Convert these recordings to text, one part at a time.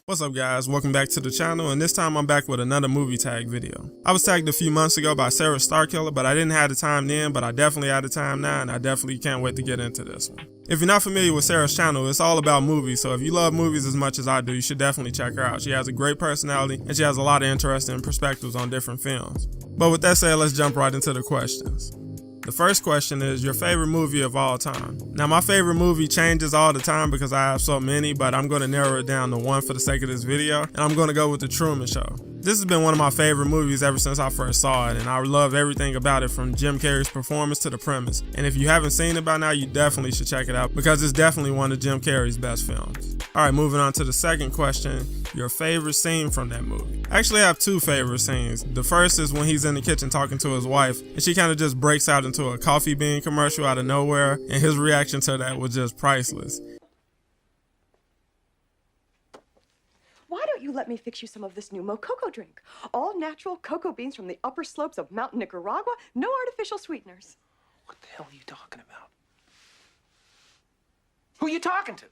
What's up guys, welcome back to the channel, and this time I'm back with another movie tag video. I was tagged a few months ago by Sarah Starkiller, but I didn't have the time then, but I definitely had the time now, and I definitely can't wait to get into this one. If you're not familiar with Sarah's channel, it's all about movies, so if you love movies as much as I do, you should definitely check her out. She has a great personality, and she has a lot of interesting perspectives on different films. But with that said, let's jump right into the questions. The first question is your favorite movie of all time. Now my favorite movie changes all the time because I have so many, but I'm going to narrow it down to one for the sake of this video, and I'm going to go with The Truman Show. This has been one of my favorite movies ever since I first saw it, and I love everything about it from Jim Carrey's performance to the premise. And if you haven't seen it by now, you definitely should check it out because it's definitely one of Jim Carrey's best films. Alright, moving on to the second question, your favorite scene from that movie. I actually have two favorite scenes. The first is when he's in the kitchen talking to his wife, and she kind of just breaks out into a coffee bean commercial out of nowhere, and his reaction to that was just priceless. Why don't you let me fix you some of this new Mococo drink? All natural cocoa beans from the upper slopes of Mountain Nicaragua, no artificial sweeteners. What the hell are you talking about? Who are you talking to?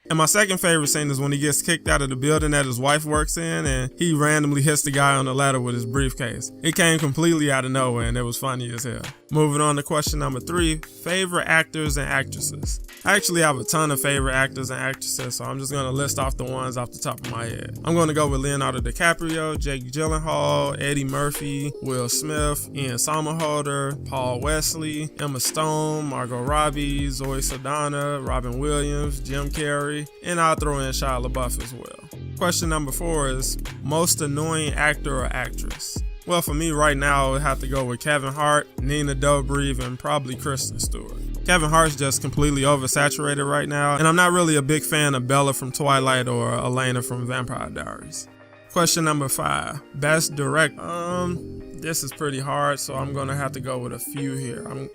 And my second favorite scene is when he gets kicked out of the building that his wife works in, and he randomly hits the guy on the ladder with his briefcase. It came completely out of nowhere, and it was funny as hell. Moving on to question number 3, favorite actors and actresses. I actually have a ton of favorite actors and actresses, so I'm just going to list off the ones off the top of my head. I'm going to go with Leonardo DiCaprio, Jake Gyllenhaal, Eddie Murphy, Will Smith, Ian Somerhalder, Paul Wesley, Emma Stone, Margot Robbie, Zoe Saldana, Robin Williams, Jim Carrey, and I'll throw in Shia LaBeouf as well. Question number 4 is most annoying actor or actress. Well, for me right now, I would have to go with Kevin Hart, Nina Dobrev, and probably Kristen Stewart. Kevin Hart's just completely oversaturated right now, and I'm not really a big fan of Bella from Twilight or Elena from Vampire Diaries. Question number 5, best director. This is pretty hard, so I'm gonna have to go with a few here. I'm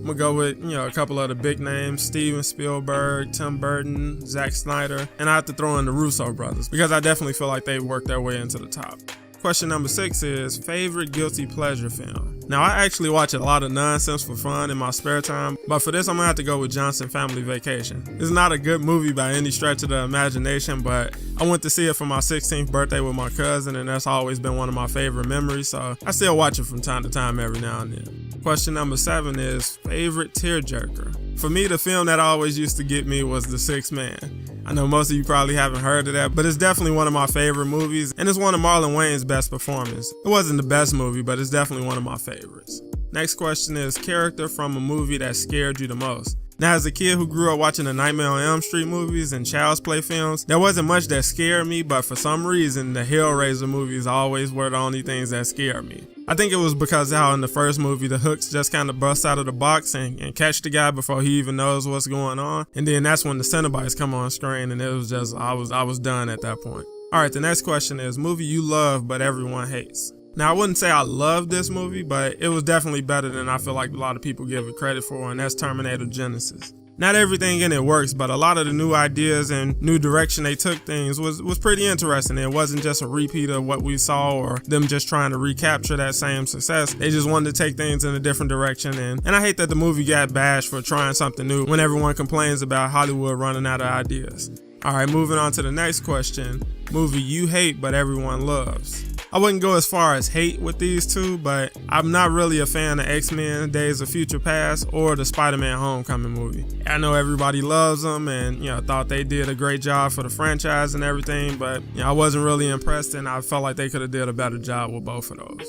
gonna go with, a couple of the big names, Steven Spielberg, Tim Burton, Zack Snyder, and I have to throw in the Russo brothers because I definitely feel like they worked their way into the top. Question number 6 is favorite guilty pleasure film. Now I actually watch a lot of nonsense for fun in my spare time, but for this I'm gonna have to go with Johnson Family Vacation. It's not a good movie by any stretch of the imagination, but I went to see it for my 16th birthday with my cousin, and that's always been one of my favorite memories, so I still watch it from time to time every now and then. Question number 7 is favorite tearjerker. For me, the film that always used to get me was The Sixth Man. I know most of you probably haven't heard of that, but it's definitely one of my favorite movies, and it's one of Marlon Wayans' best performances. It wasn't the best movie, but it's definitely one of my favorites. Next question is character from a movie that scared you the most. Now, as a kid who grew up watching the Nightmare on Elm Street movies and Child's Play films, there wasn't much that scared me, but for some reason, the Hellraiser movies always were the only things that scared me. I think it was because how in the first movie, the hooks just kind of bust out of the box and catch the guy before he even knows what's going on. And then that's when the Cenobites come on screen, and it was just, I was done at that point. All right, the next question is movie you love but everyone hates. Now, I wouldn't say I love this movie, but it was definitely better than I feel like a lot of people give it credit for, and that's Terminator Genisys. Not everything in it works, but a lot of the new ideas and new direction they took things was pretty interesting. It wasn't just a repeat of what we saw or them just trying to recapture that same success. They just wanted to take things in a different direction, and I hate that the movie got bashed for trying something new when everyone complains about Hollywood running out of ideas. Alright, moving on to the next question. Movie you hate but everyone loves. I wouldn't go as far as hate with these two, but I'm not really a fan of X-Men Days of Future Past or the Spider-Man Homecoming movie. I know everybody loves them and thought they did a great job for the franchise and everything, but I wasn't really impressed, and I felt like they could have did a better job with both of those.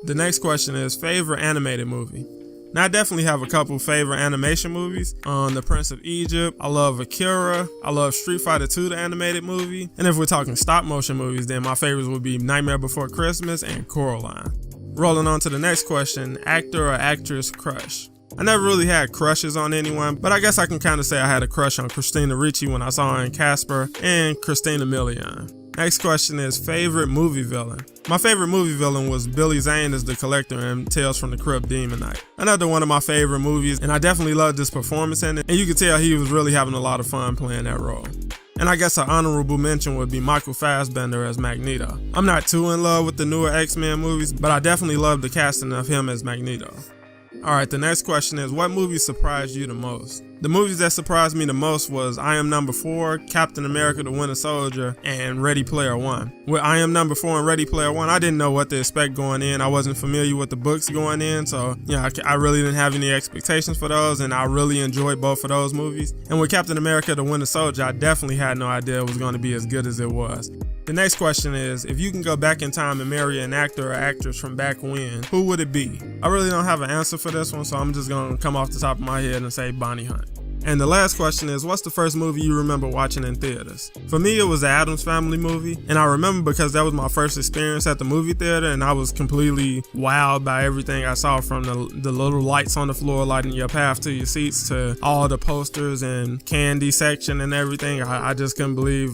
The next question is favorite animated movie. Now, I definitely have a couple favorite animation movies. The Prince of Egypt, I love Akira, I love Street Fighter 2, the animated movie. And if we're talking stop motion movies, then my favorites would be Nightmare Before Christmas and Coraline. Rolling on to the next question, actor or actress crush. I never really had crushes on anyone, but I guess I can kind of say I had a crush on Christina Ricci when I saw her in Casper and Christina Milian. Next question is favorite movie villain. My favorite movie villain was Billy Zane as the Collector in Tales from the Crypt Demon Knight. Another one of my favorite movies, and I definitely loved his performance in it, and you could tell he was really having a lot of fun playing that role. And I guess an honorable mention would be Michael Fassbender as Magneto. I'm not too in love with the newer X-Men movies, but I definitely love the casting of him as Magneto. Alright, the next question is what movie surprised you the most? The movies that surprised me the most was I Am Number 4, Captain America the Winter Soldier, and Ready Player One. With I Am Number 4 and Ready Player One, I didn't know what to expect going in. I wasn't familiar with the books going in, so I really didn't have any expectations for those, and I really enjoyed both of those movies. And with Captain America the Winter Soldier, I definitely had no idea it was going to be as good as it was. The next question is, if you can go back in time and marry an actor or actress from back when, who would it be? I really don't have an answer for this one, so I'm just going to come off the top of my head and say Bonnie Hunt. And the last question is, what's the first movie you remember watching in theaters? For me, it was the Addams Family movie, and I remember because that was my first experience at the movie theater, and I was completely wowed by everything I saw, from the little lights on the floor lighting your path to your seats to all the posters and candy section and everything. I just couldn't believe,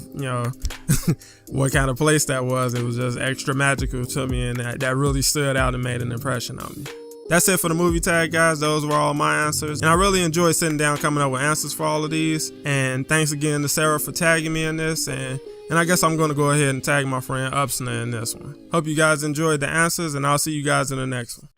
what kind of place that was. It was just extra magical to me, and that really stood out and made an impression on me. That's it for the movie tag, guys. Those were all my answers. And I really enjoyed sitting down coming up with answers for all of these. And thanks again to Sarah for tagging me in this. And I guess I'm going to go ahead and tag my friend Upsna in this one. Hope you guys enjoyed the answers, and I'll see you guys in the next one.